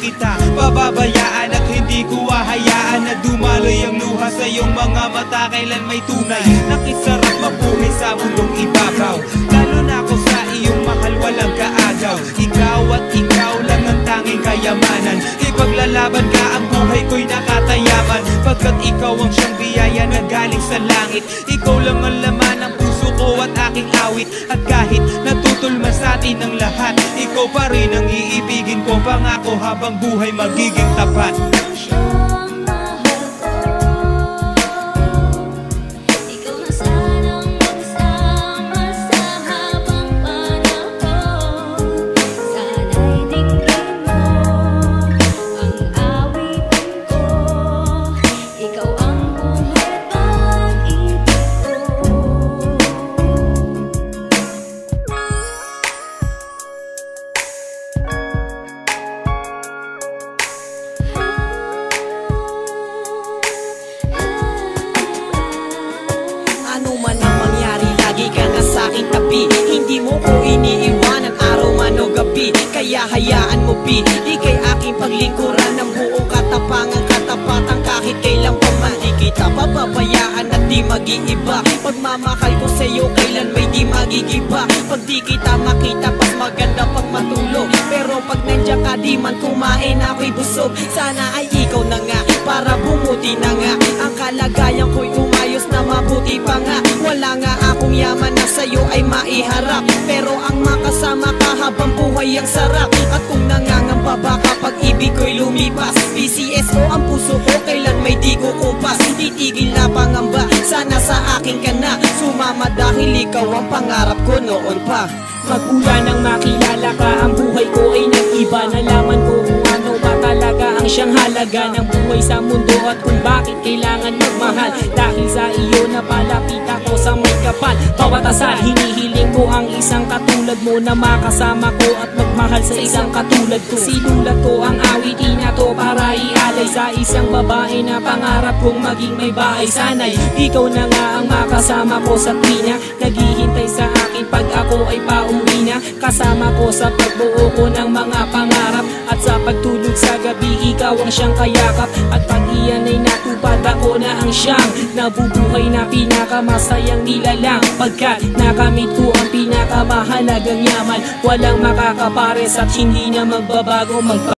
kita pababayaan at hindi ko hahayaan na dumaloy ang luha sa iyong mga mata. Kailan may tunay, nakisarap mabuhay sa mundong ibabaw. Lalo na ako sa iyong mahal, walang kaagaw. Ikaw at ikaw lang ang tanging kayamanan. Ipaglalaban ka, ang buhay ko'y nakatayaman, pagkat ikaw ang siyang biyaya na galing sa langit. Ikaw lang ang laman ng puso ko at aking awit. At kahit natutulman sa atin ang lahat, ikaw pa rin ang iibigin ko. Pangako habang buhay magiging tapat. Ano man ang mangyari, lagi ka na sa'king tabi. Hindi mo ko iniiwanan araw man o gabi. Kaya hayaan mo P, di kay aking paglingkuran ng buong katapangan, katapatan. Kahit kailan pa man di kita pababayaan at di mag-iiba. Pagmamahal ko sa'yo kailan may di magigiba. Pag di kita makita pas maganda pag matulog, pero pag nandiyan ka di man kumain ako'y busog. Sana ay ikaw na nga para bumuti na nga ang kalagayan ko'y umayos na mabuti pa nga. Wala nga akong yaman na sa'yo ay maiharap, pero ang makasama ka habang buhay ang sarap. At kung nangangamba ba kapag ibig ko'y lumipas, PCSO ang puso ko kailan may di ko kupas. Titigil na pangamba, sana sa akin ka na sumama dahil ikaw ang pangarap ko noon pa. Magmula nang makilala ka, ang buhay ko ay nag-iba. Nalaman ko kung ano ba talaga ang siyang halaga ng buhay sa mundo at kung bakit kailangan magmahal. Dahil sa iyo napalapit ako sa may kapal. Bawat asal hinihiling ko ang isang katulad mo na makasama ko at magmahal sa isang katulad ko. Sinulat ko ang awitin na to para ialay sa isang babae na pangarap kong maging may bahay. Sana'y ikaw na nga ang makasama ko sa tuwina, naghihintay sa akin pag ako ay pauwi na. Kasama ko sa pagbuo ko ng mga pangarap at sa pagtulog sa gabi, ikaw ang siyang kayakap. At pag iyan ay natupad, ako na ang siyang nabubuhay na pinakamasayang nilalang. Pagkat nakamit ko ang pinakamahalagang yaman, walang makakapares at hindi na magbabago